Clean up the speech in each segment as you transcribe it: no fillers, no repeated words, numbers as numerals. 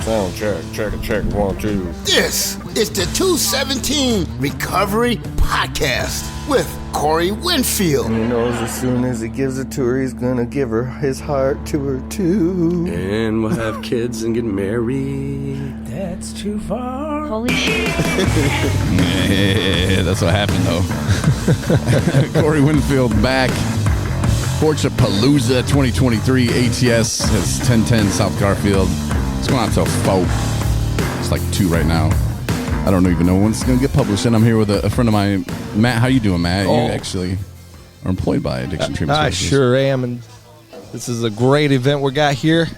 Sound check, 1, 2. This is the 217 Recovery Podcast with Corey Winfield. And he knows as soon as he gives it to her, he's gonna give her his heart to her too. And we'll have kids and get married. That's too far. Holy shit. Yeah, that's what happened, though. Corey Winfield back. Porchapalooza 2023 ATS is 1010 South Garfield. It's going on till 4. It's like 2 right now. I don't even know when it's going to get published. And I'm here with a friend of mine, Matt. How you doing, Matt? You actually are employed by Addiction Treatment I Services. sure am. And this is a great event we got here.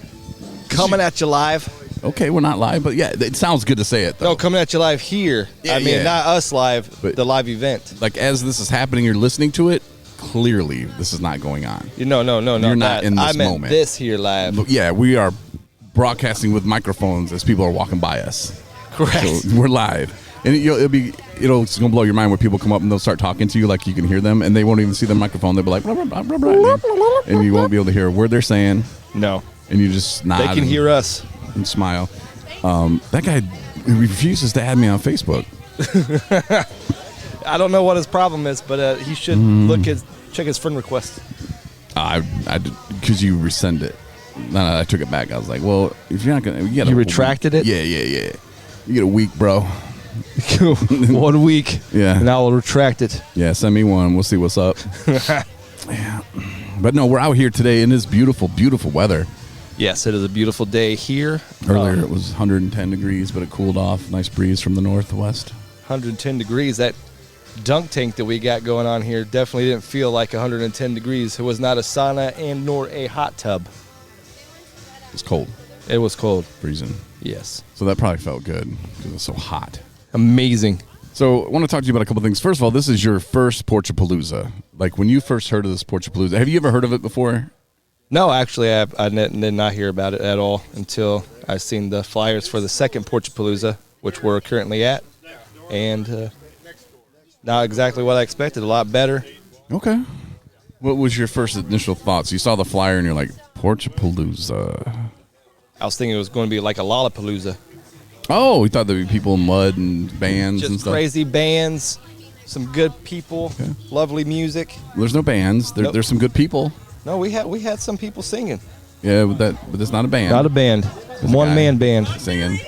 Coming at you live. Okay, we're not live, but yeah, it sounds good to say it, though. No, coming at you live here. Yeah, I mean, yeah. not us live, But- the live event. Like, as this is happening, you're listening to it. Clearly, this is not going on. No, You're not in this I meant moment. this here live. But yeah, we are broadcasting with microphones as people are walking by us. Correct. So we're live, and it's gonna blow your mind when people come up and they'll start talking to you like you can hear them, and they won't even see the microphone. They'll be like, blah, blah, blah, blah, blah, and you won't be able to hear a word they're saying, No. and you just nod. They can hear us. and smile. That guy refuses to add me on Facebook. I don't know what his problem is, but he should check his friend request. I because you resend it. No, I took it back. I was like, well, if you're not gonna, you retracted it? Yeah. You get a week, bro. 1 week. Yeah. And I will retract it. Yeah, send me one. We'll see what's up. Yeah. But no, we're out here today in this beautiful, beautiful weather. Yes, it is a beautiful day here. Earlier it was 110 degrees, but it cooled off. Nice breeze from the northwest. 110 degrees. That dunk tank that we got going on here definitely didn't feel like 110 degrees. It was not a sauna and nor a hot tub. It's cold. It was cold. Freezing. Yes. So that probably felt good because it was so hot. Amazing. So I want to talk to you about a couple things. First of all, this is your first Porchapalooza. Like, when you first heard of this Porchapalooza, have you ever heard of it before? No, actually, I did not hear about it at all until I seen the flyers for the second Porchapalooza, which we're currently at. And not exactly what I expected. A lot better. Okay. What was your first initial thoughts? You saw the flyer and you're like, Porchapalooza. I was thinking it was going to be like a Lollapalooza. Oh, we thought there'd be people in mud and bands and Just stuff. crazy bands, some good people, lovely music. There's no bands. Nope. There's some good people. No, we had some people singing. Yeah, but it's not a band. Not a band. There's a One-man guy band. singing.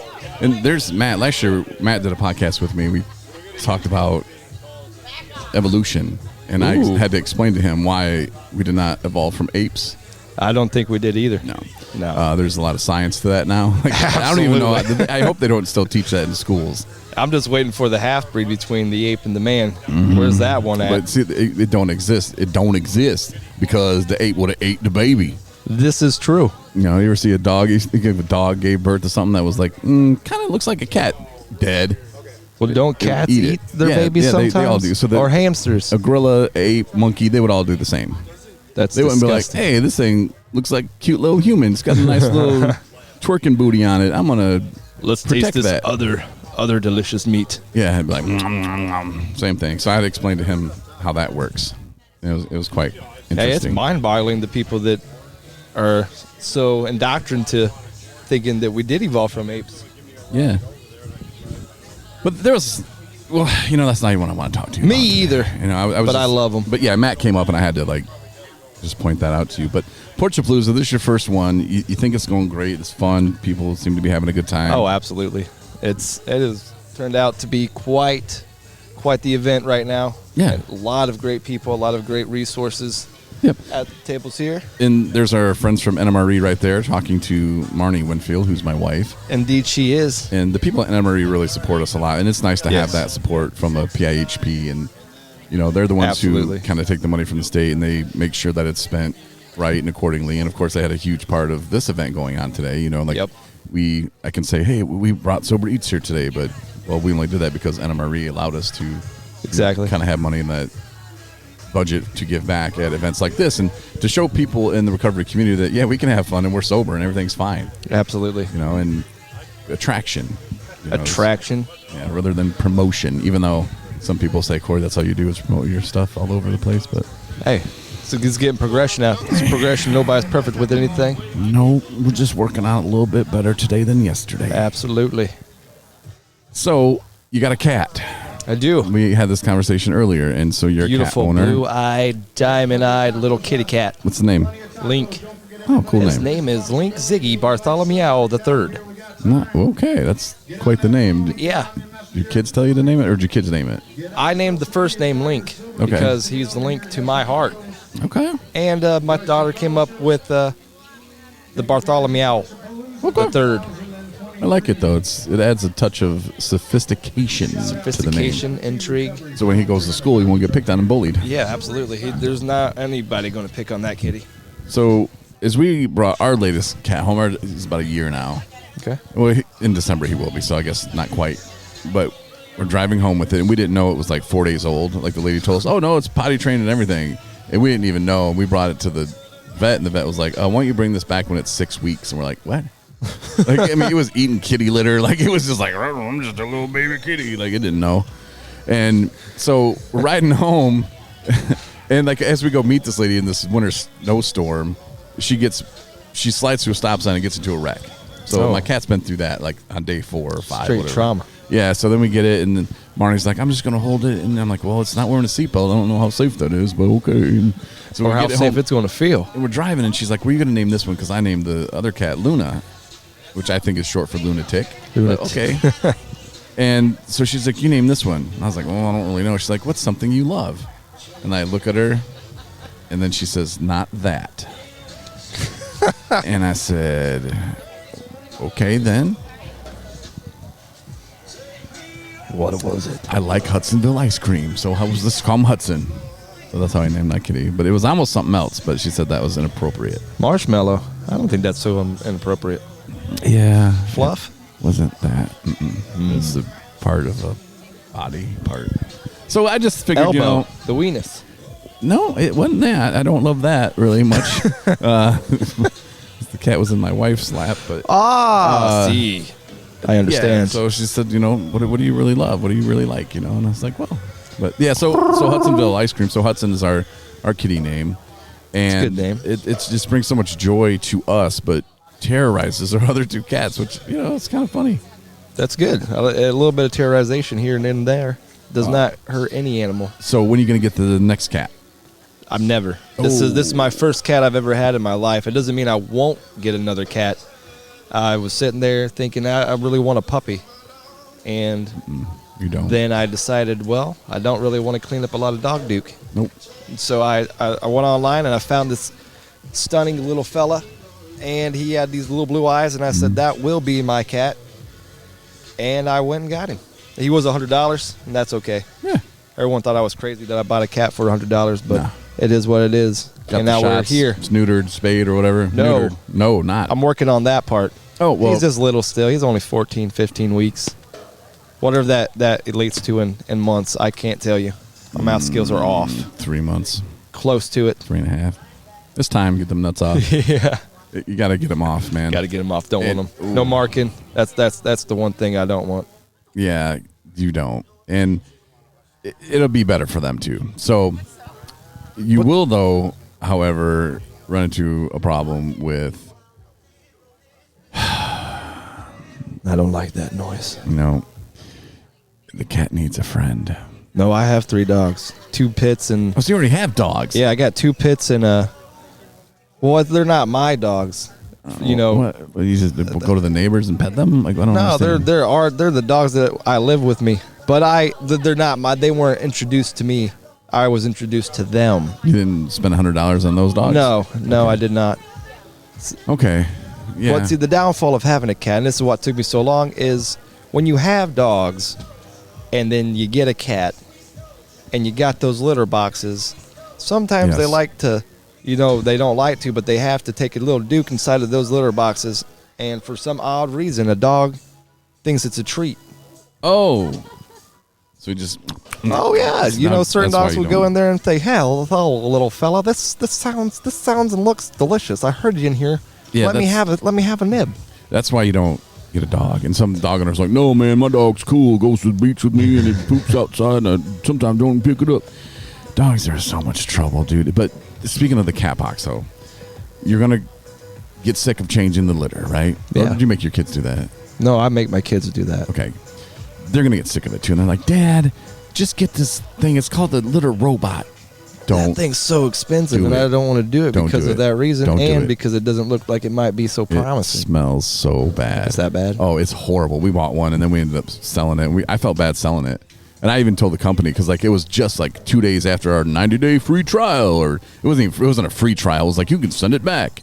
And there's Matt. Last year, Matt did a podcast with me. We talked about evolution, and I had to explain to him why we did not evolve from apes. I don't think we did either. No. There's a lot of science to that now. Like, I don't even know. I hope they don't still teach that in schools. I'm just waiting for the half-breed between the ape and the man. Where's that one at? But see, it don't exist. It don't exist because the ape would have ate the baby. This is true. You know, you ever see a dog? You think if a dog gave birth to something that was like, kind of looks like a cat, dead. Well, don't cats eat eat, it. their babies Yeah, sometimes? they all do. So or hamsters. A gorilla, ape, monkey, they would all do the same. That's They wouldn't be like, disgusting. hey, this thing looks like a cute little human. It's got a nice little twerking booty on it. I'm going to Let's protect taste this that. other delicious meat. Yeah, I'd be like, same thing. So I had to explain to him how that works. It was quite Hey, it's interesting. mind-boggling, the people that are so indoctrined to thinking that we did evolve from apes. Yeah. But there was, well, that's not even what I want to talk to you Me about today. either. I was But I love 'em. But yeah, Matt came up and I had to just point that out to you. But Porchapalooza, this is your first one. You think it's going great. It's fun. People seem to be having a good time. Oh, absolutely. It has turned out to be quite the event right now. Yeah. And a lot of great people, a lot of great resources Yep. at the tables here. And there's our friends from NMRE right there talking to Marnie Winfield, who's my wife. Indeed, she is. And the people at NMRE really support us a lot. And it's nice to have Yes. that support from the PIHP. And, they're the ones Absolutely. who kind of take the money from the state and they make sure that it's spent right and accordingly. And, of course, they had a huge part of this event going on today. Yep. I can say, hey, we brought Sober Eats here today. But, well, we only did that because NMRE allowed us to Exactly. kind of have money in that budget to give back at events like this and to show people in the recovery community that, yeah, we can have fun and we're sober and everything's fine, Absolutely. and attraction. Attraction. Yeah, rather than promotion, even though some people say, Corey, that's all you do is promote your stuff all over the place. But Hey, So he's getting progression out. It's progression. Nobody's perfect with anything. No, we're just working out a little bit better today than yesterday. Absolutely. So you got a cat. I do. We had this conversation earlier, and so you're Beautiful, a cat owner. blue-eyed, diamond-eyed little kitty cat. What's the name? Link. Oh, cool His name. name is Link Ziggy Bartholomew III. Okay, that's quite the name. Yeah. Your kids tell you to name it, or did your kids name it? I named the first name Link because he's the link to my heart. Okay. And my daughter came up with the Bartholomew the third. I like it, though. It adds a touch of sophistication to the name. Sophistication, intrigue. So when he goes to school, he won't get picked on and bullied. Yeah, absolutely. There's not anybody going to pick on that kitty. So as we brought our latest cat home, he's about a year now. Okay. Well, in December he will be, so I guess not quite. But we're driving home with it, and we didn't know it was like 4 days old. Like the lady told us, oh, no, it's potty trained and everything. And we didn't even know. We brought it to the vet, and the vet was like, why don't you bring this back when it's 6 weeks? And we're like, what? Like, I mean, it was eating kitty litter. Like, it was just like, I'm just a little baby kitty. Like, it didn't know. And so we're riding home, and like as we go meet this lady in this winter snowstorm, she slides through a stop sign and gets into a wreck. So my cat's been through that like on day 4 or 5. Straight whatever. trauma. Yeah, so then we get it, and then Marnie's like, I'm just going to hold it. And I'm like, well, it's not wearing a seatbelt. I don't know how safe that is, but okay. And so Or we how get it safe home, it's going to feel. and we're driving, and she's like, were you going to name this one? Because I named the other cat Luna, which I think is short for lunatic. But okay. And so she's like, you name this one. And I was like, well, I don't really know. She's like, what's something you love? And I look at her, and then she says, not that. And I said, okay, then. What was it? I like Hudsonville ice cream, so how was this? Call him Hudson. So that's how I named that kitty. But it was almost something else, but she said that was inappropriate. Marshmallow. I don't think that's so inappropriate. Yeah. Fluff? It wasn't that. It's a part of a body part. So I just figured, Elbow. The weenus. No, it wasn't that. I don't love that really much. The cat was in my wife's lap, but See. I understand. yeah. So she said, what do you really love? What do you really like? And I was like, well, but yeah. So Hudsonville ice cream. So Hudson is our kitty name, and It's a good name. It just brings so much joy to us, but terrorizes our other 2 cats, which it's kind of funny. That's good. A little bit of terrorization here and in there does not hurt any animal. So when are you going to get the next cat? I've never. This is my first cat I've ever had in my life. It doesn't mean I won't get another cat. I was sitting there thinking I really want a puppy, and You don't. then I decided, well, I don't really want to clean up a lot of dog duke. Nope. So I went online and I found this stunning little fella, and he had these little blue eyes, and I said, that will be my cat. And I went and got him. He was $100, and that's okay. Yeah. Everyone thought I was crazy that I bought a cat for $100, but Nah. it is what it is. Got and the now shots. we're here. It's neutered, spayed, or whatever. No. Neutered. No, not. I'm working on that part. Oh, well. He's just little still. He's only 14, 15 weeks. Whatever that it leads to in months, I can't tell you. My mouth skills are off. 3 months, Close to it. 3.5. It's time to get them nuts off. Yeah. You got to get them off, man. Got to get him off. Don't want And- him. No marking. That's the one thing I don't want. Yeah, you don't. And it'll be better for them, too. So you will, though, however, run into a problem with, I don't like that noise. the cat needs a friend. No, I have 3 dogs. 2 pits and... Oh, so you already have dogs. Yeah, I got 2 pits and a... Well, they're not my dogs. What? You just go to the neighbors and pet them? Like, I don't No, understand. they're the dogs that I live with me. But they're not my... They weren't introduced to me. I was introduced to them. You didn't spend $100 on those dogs? No, I did not. Okay. Yeah. But see, the downfall of having a cat, and this is what took me so long, is when you have dogs and then you get a cat and you got those litter boxes, sometimes they Yes. like to, they don't like to, but they have to take a little duke inside of those litter boxes. And for some odd reason, a dog thinks it's a treat. Oh. So you just... Oh yeah, certain that's why dogs you will go don't- in there and say, "Hello, little fella, this sounds and looks delicious. I heard you in here. Yeah, let me have a nib." That's why you don't get a dog. And some dog owners are like, no, man, my dog's cool. Goes to the beach with me and it poops outside and I sometimes don't pick it up. Dogs are so much trouble, dude. But speaking of the cat box, though, you're gonna get sick of changing the litter, right? Yeah. Or did you make your kids do that? No, I make my kids do that. Okay. They're gonna get sick of it too, and they're like, Dad, just get this thing. It's called the litter robot. That thing's so expensive, do and it. I don't want to do it Don't because do of it. that reason, Don't do and it. because it doesn't look like it might be so It promising. smells so bad. Is that bad? Oh, it's horrible. We bought one, and then we ended up selling it. I felt bad selling it. And I even told the company because like it was just like 2 days after our 90-day free trial, or it wasn't a free trial. It was like you can send it back,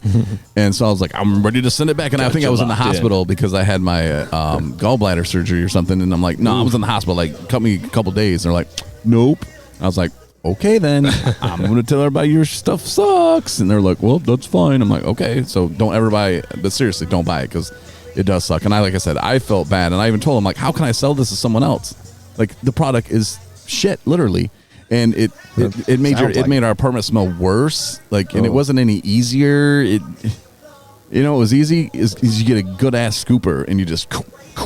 and so I was like, I'm ready to send it back. And I think I was in the hospital because I had my gallbladder surgery or something, and I'm like, no, I was in the hospital. Like, cut me a couple days. And they're like, nope. And I was like, okay, then I'm going to tell everybody your stuff sucks. And they're like, well, that's fine. I'm like, okay, so don't ever buy it. But seriously, don't buy it because it does suck. And like I said, I felt bad, and I even told them like, how can I sell this to someone else? Like the product is shit, literally, and it made our apartment smell worse. Like, and it wasn't any easier. It was easy is you get a good ass scooper and you just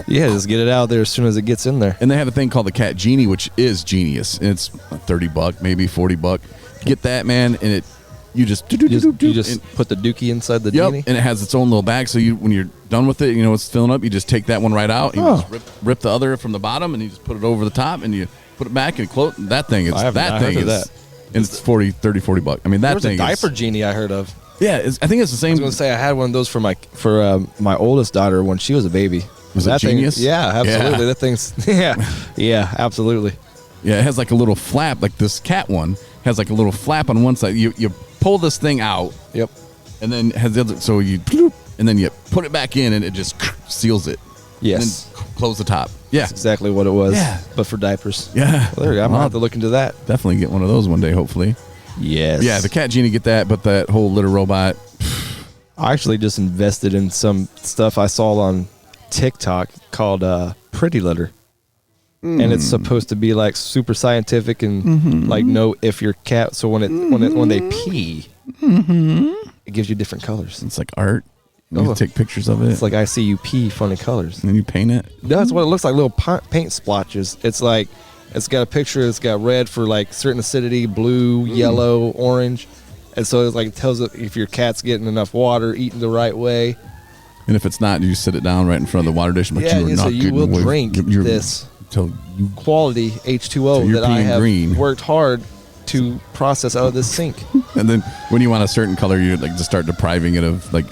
just get it out there as soon as it gets in there. And they have a thing called the Cat Genie, which is genius. And it's $30, maybe $40. Get that, man, and you just put the dookie inside the genie. And it has its own little bag. So when you're done with it, it's filling up. You just take that one right out. You just rip the other from the bottom, and you just put it over the top, and you put it back and close. That thing is and it's $40 I mean, that thing. There's a diaper genie I heard of. Yeah, I think it's the same. I was going to say I had one of those for my oldest daughter when she was a baby. Was that genius? Yeah, absolutely. Yeah. That thing's yeah, absolutely. Yeah, it has like a little flap, like this cat one has like a little flap on one side. You pull this thing out. Yep. And then has the other, so you and then you put it back in and it just seals it. Yes. And then close the top. Yeah. That's exactly what it was. Yeah. But for diapers. Yeah. Well, there you go. I'm gonna have to look into that. Definitely get one of those one day, hopefully. Yes. Yeah, the Cat Genie, get that, but that whole litter robot. I actually just invested in some stuff I saw on TikTok called Pretty Litter. And it's supposed to be like super scientific and like know if your cat. So when they pee, it gives you different colors. It's like art. You take pictures of it. It's like I see you pee, funny colors. And then you paint it. That's what it looks like. Little paint splotches. It's like it's got a picture. It's got red for like certain acidity, blue, yellow, orange, and so it's like it tells it if your cat's getting enough water, eating the right way. And if it's not, you sit it down right in front of the water dish. But Yeah, so you will drink this quality H2O that I have worked hard to process out of this sink. And then when you want a certain color, you like just start depriving it of like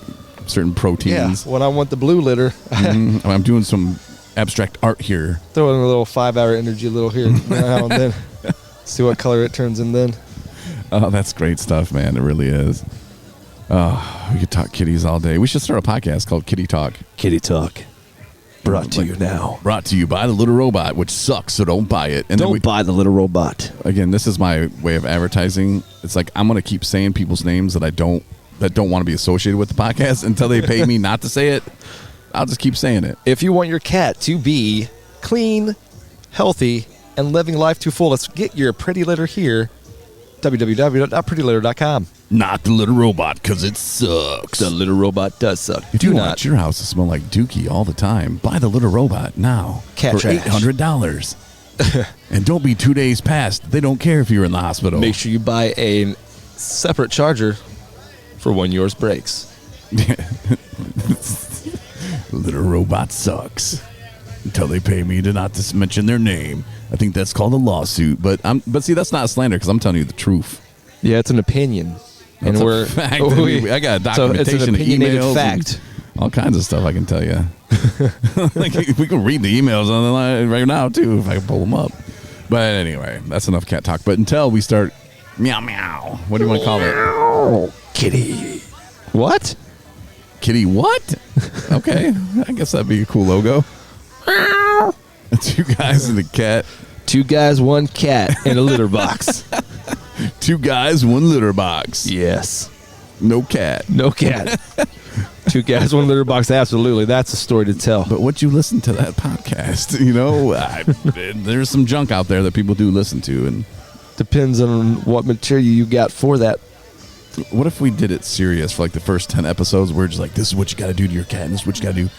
certain proteins. Yeah, when I want the blue litter, I'm doing some abstract art here. Throw in a little 5-hour energy, little here now and then. See what color it turns in then. Oh, that's great stuff, man. It really is. Oh, we could talk kitties all day. We should start a podcast called Kitty Talk. Kitty Talk. Brought to you now. Brought to you by the Little Robot, which sucks, so don't buy it. And Don't buy the Little Robot. Again, this is my way of advertising. It's like I'm going to keep saying people's names that don't want to be associated with the podcast until they pay me not to say it. I'll just keep saying it. If you want your cat to be clean, healthy, and living life to fullest, get your Pretty Litter here. www.prettylitter.com. Not the Little Robot, because it sucks. The Little Robot does suck. If you want your house to smell like Dookie all the time, buy the Little Robot now Cat for trash. $800. And don't be 2 days past. They don't care if you're in the hospital. Make sure you buy a separate charger for when yours breaks. Little Robot sucks until they pay me to not to mention their name. I think that's called a lawsuit. But see, that's not slander because I'm telling you the truth. Yeah, it's an opinion. That's and a fact. I got documentation, so it's an opinionated emails, fact. All kinds of stuff I can tell you. Like, we can read the emails on the line right now too if I can pull them up. But anyway, that's enough cat talk. But until we start, meow meow. What do you want to call it? Kitty. What? Kitty what? Okay, I guess that'd be a cool logo. 2 guys and a cat. 2 guys, 1 cat in a litter box. 2 guys, 1 litter box. Yes. No cat. No cat. 2 guys, 1 litter box. Absolutely. That's a story to tell. But once you listen to that podcast, there's some junk out there that people do listen to. And depends on what material you got for that. What if we did it serious for like the first 10 episodes? We're just like, this is what you got to do to your cat, and this is what you got to do.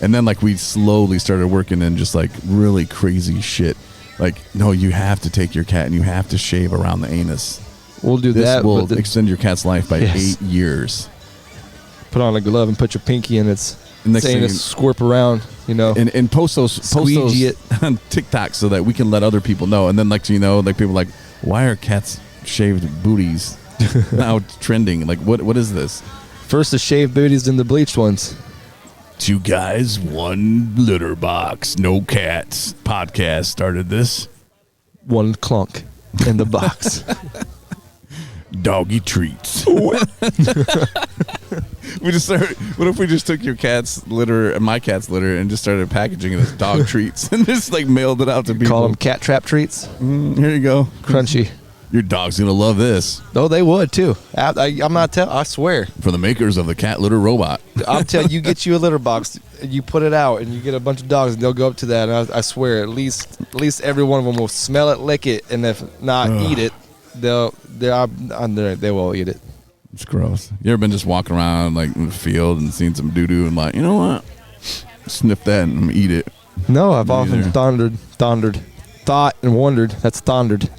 And then like we slowly started working in just like really crazy shit. Like, no, you have to take your cat and you have to shave around the anus. We'll do This that. will but extend your cat's life by Yes. 8 years. put on a glove and put your pinky in its Next saying thing- to squirp around, you know. And post those Squeegee it. on TikTok so that we can let other people know. And then, like, you know, like people are like, why are cats shaved booties now trending? Like, what is this? First the shaved booties, then the bleached ones. 2 guys, 1 litter box, no cats podcast started this. One clunk in the box. Doggy treats. We just started. What if we just took your cat's litter and my cat's litter and just started packaging it as dog treats and just like mailed it out to people? Call them cat trap treats. Here you go. Crunchy. Your dog's gonna love this. Oh, they would too. I'm not telling. I swear. For the makers of the cat litter robot. I'm telling you, get you a litter box, you put it out, and you get a bunch of dogs, and they'll go up to that. And I swear, at least every one of them will smell it, lick it, and if not eat it, they will eat it. It's gross. You ever been just walking around like in the field and seen some doo doo and like, you know what? Sniff that and eat it. No, I've Me often either. thought and wondered. That's thondered.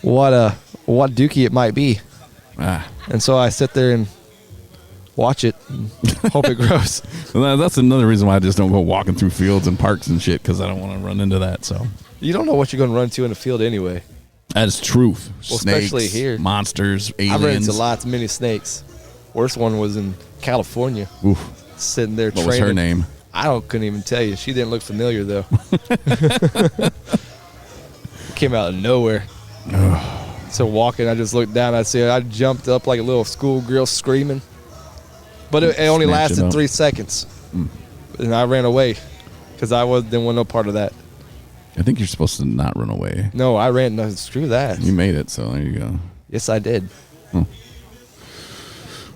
What dookie it might be, and so I sit there and watch it, and hope it grows. Well, that's another reason why I just don't go walking through fields and parks and shit because I don't want to run into that. So You don't know what you're going to run into in the field anyway. that is truth. Well, Snakes, especially here. monsters, I've run aliens. into lots of many snakes. Worst one was in California. Oof. Sitting there What training. was her name? Couldn't even tell you. She didn't look familiar though. Came out of nowhere. So walking, I just looked down. I jumped up like a little schoolgirl screaming. But it only Snatch it lasted up. 3 seconds, and I ran away because didn't want no part of that. I think you're supposed to not run away. No, I ran. No, screw that. You made it, so there you go. Yes, I did.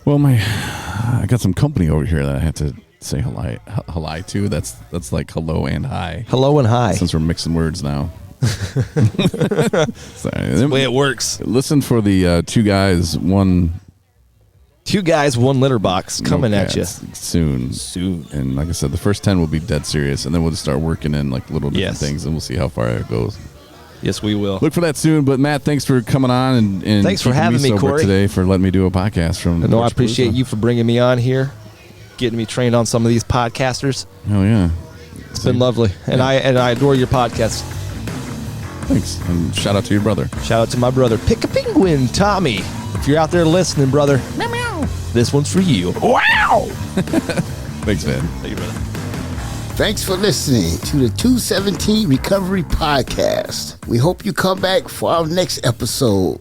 Well, I got some company over here that I had to say hello to. That's like hello and hi. Hello and hi. Since we're mixing words now. Sorry. The way it works. Listen for the 2 guys, 1 2 guys, 1 litter box coming at you. soon. And like I said, the first 10 will be dead serious, and then we'll just start working in like little different Yes. things, and we'll see how far it goes. Yes, we will. Look for that soon. But Matt, thanks for coming on and Thanks for keeping having me, sober Corey. today, for letting me do a podcast from. No, I Porchapalooza. appreciate you for bringing me on here, getting me trained on some of these podcasters. Hell yeah. It's been lovely, and I adore your podcast. Thanks, and shout out to your brother. Shout out to my brother, Pick a Penguin, Tommy. If you're out there listening, brother, meow, meow, this one's for you. Wow! Thanks, man. Thank you, brother. Thanks for listening to the 217 Recovery Podcast. We hope you come back for our next episode.